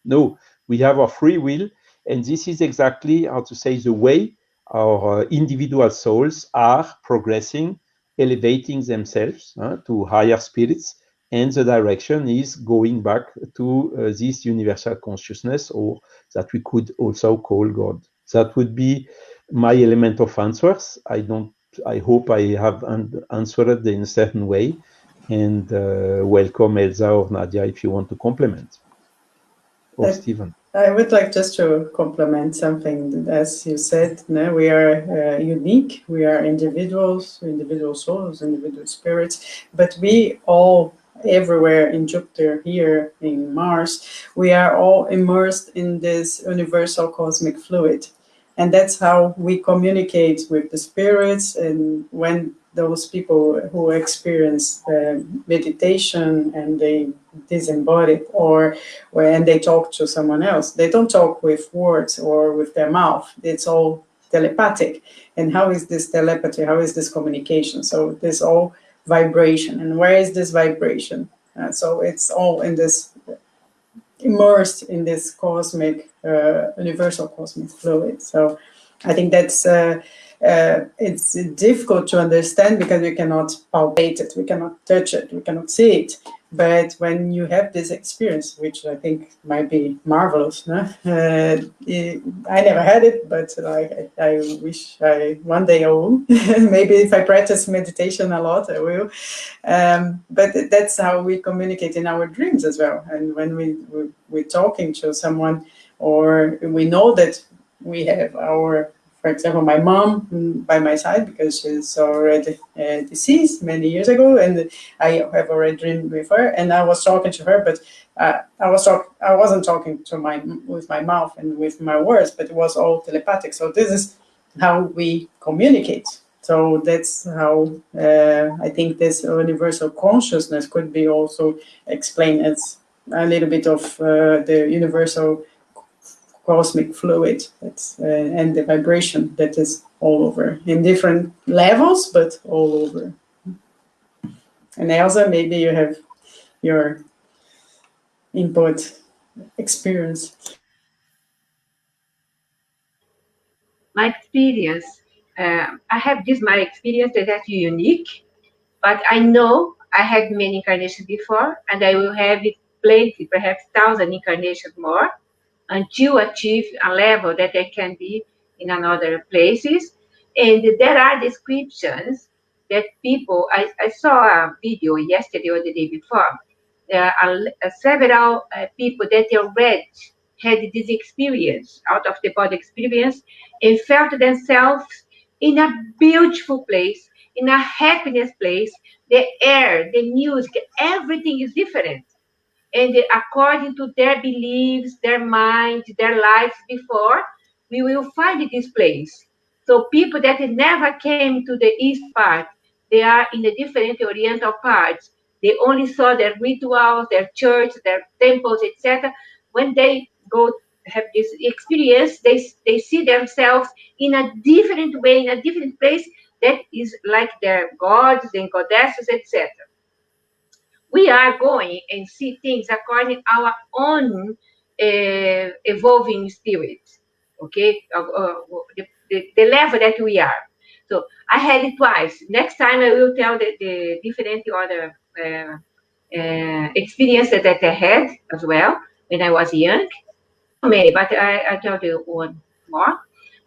No, we have our free will, and this is exactly, how to say, the way our individual souls are progressing, elevating themselves to higher spirits, and the direction is going back to this universal consciousness, or that we could also call God. That would be my element of answers. I hope I have answered in a certain way, and welcome Elsa or Nadia if you want to complement, or Stephen. I would like just to complement something. As you said, no, we are unique. We are individuals, individual souls, individual spirits, but we all, everywhere in Jupiter, here in Mars, we are all immersed in this universal cosmic fluid. And that's how we communicate with the spirits. And when those people who experience meditation and they disembodied, or when they talk to someone else, they don't talk with words or with their mouth. It's all telepathic. And how is this telepathy? How is this communication? So there's all vibration. And where is this vibration? So it's all in this, immersed in this cosmic, universal cosmic fluid. So I think that's it's difficult to understand because we cannot palpate it, we cannot touch it, we cannot see it. But when you have this experience, which I think might be marvelous, I never had it, but I wish one day I will. Maybe if I practice meditation a lot, I will. But that's how we communicate in our dreams as well. And when we're talking to someone, or we know that we have our, for example, my mom by my side, because she's already deceased many years ago, and I have already dreamed with her, and I was talking to her, but I wasn't talking with my mouth and with my words, but it was all telepathic. So this is how we communicate. So that's how I think this universal consciousness could be also explained as a little bit of the universal cosmic fluid, and the vibration that is all over in different levels, but all over. And Elsa, maybe you have your input experience. My experience, I have my experience that is unique, but I know I had many incarnations before, and I will have plenty, perhaps 1,000 incarnations more, until achieve a level that I can be in another places. And there are descriptions that people, I saw a video yesterday or the day before, there are several people that already had this experience, out of the body experience, and felt themselves in a beautiful place, in a happiness place, the air, the music, everything is different. And according to their beliefs, their minds, their lives before, we will find this place. So people that never came to the east part, they are in the different oriental parts. They only saw their rituals, their church, their temples, etc. When they go have this experience, they see themselves in a different way, in a different place that is like their gods and goddesses, etc. We are going and see things according to our own evolving spirit, okay? The level that we are. So I had it twice. Next time I will tell the different other experiences that I had as well when I was young. Many, but I tell you one more.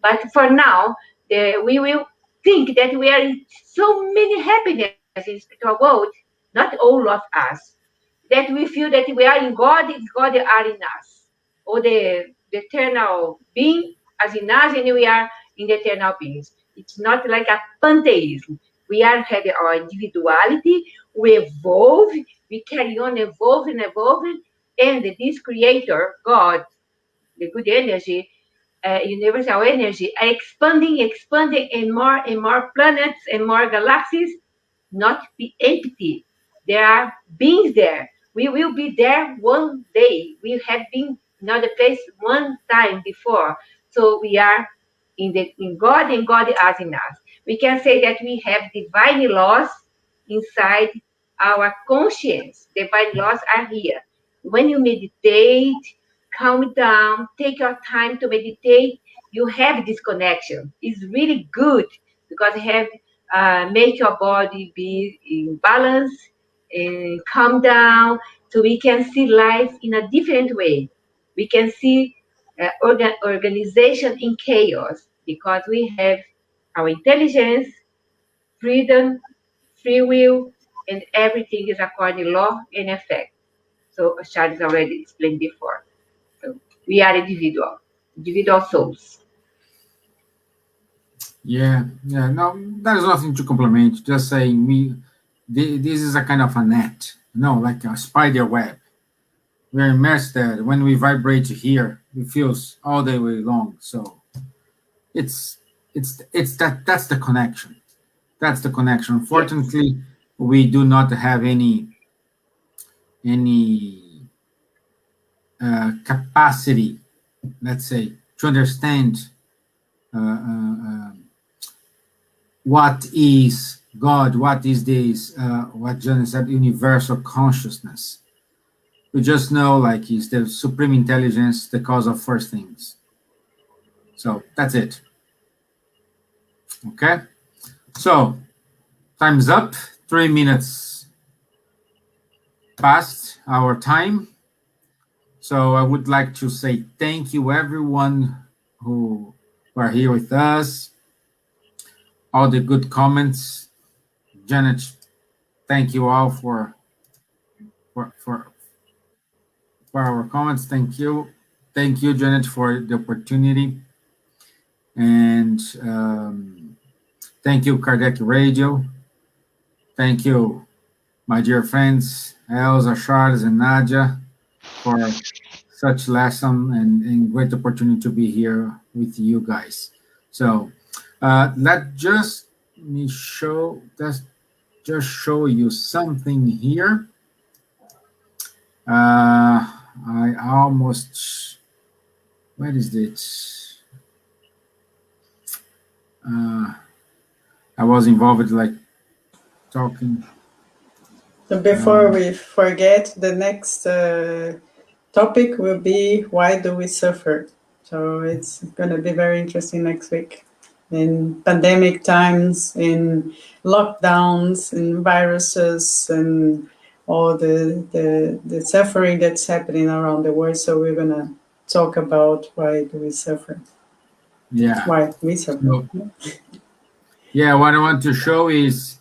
But for now, we will think that we are in so many happiness in spiritual world, not all of us, that we feel that we are in God, God are in us, or the eternal being as in us, and we are in the eternal beings. It's not like a pantheism. We are having our individuality, we evolve, we carry on evolving, and this creator, God, the good energy, universal energy, are expanding, and more planets and more galaxies, not be empty. There are beings there. We will be there one day. We have been in other place one time before. So we are in God, and God is in us. We can say that we have divine laws inside our conscience. Divine laws are here. When you meditate, calm down, take your time to meditate, you have this connection. It's really good because you have make your body be in balance and calm down, so we can see life in a different way. We can see organization in chaos because we have our intelligence, freedom, free will, and everything is according to law and effect. So Charles already explained before. So we are individual souls. Yeah. No, there's nothing to compliment. Just saying, this is a kind of a net, like a spider web. We're immersed there. When we vibrate here, it feels all the way long. So it's that's the connection. That's the connection. Unfortunately, we do not have any capacity, let's say, to understand what is God, what is this, what John said, universal consciousness. We just know, like, is the supreme intelligence, the cause of first things. So that's it. Okay. So time's up. 3 minutes past our time. So I would like to say thank you, everyone who are here with us. All the good comments. Janet, thank you all for our comments. Thank you, Janet, for the opportunity, and thank you, Kardec Radio. Thank you, my dear friends, Elsa, Charles, and Nadia, for such lesson and great opportunity to be here with you guys. So let me show you something here. I almost, where is it? I was involved, like, talking. So before we forget, the next topic will be why do we suffer? So it's going to be very interesting next week. In pandemic times, in lockdowns, in viruses, and all the suffering that's happening around the world. So we're going to talk about why do we suffer. Yeah. Why we suffer. So, yeah, what I want to show is,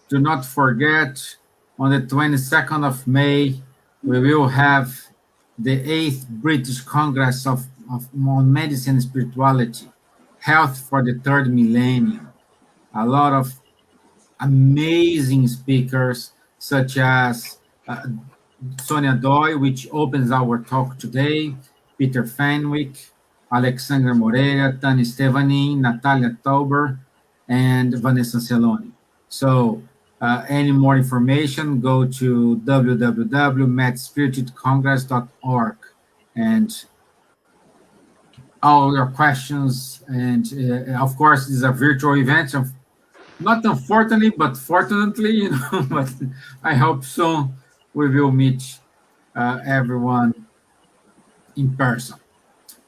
do not forget, on the 22nd of May, we will have the 8th British Congress on Medicine and Spirituality, Health for the Third Millennium. A lot of amazing speakers such as Sonia Doi, which opens our talk today, Peter Fenwick, Alexandra Moreira, Tani Stevanin, Natalia Tauber, and Vanessa Celoni. So any more information, go to www.medspiritedcongress.org, and all your questions. And of course, this is a virtual event. Not unfortunately, but fortunately, but I hope soon we will meet everyone in person.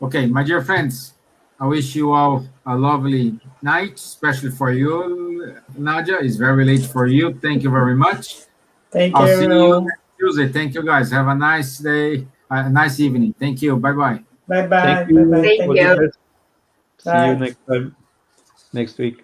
Okay, my dear friends, I wish you all a lovely night, especially for you, Nadia. It's very late for you. Thank you very much. Thank I'll you. see you next Tuesday. Thank you, guys. Have a nice day, a nice evening. Thank you. Bye-bye. Bye-bye. Thank you. Bye-bye. Thank All you. the best. See Bye. you next time, next week.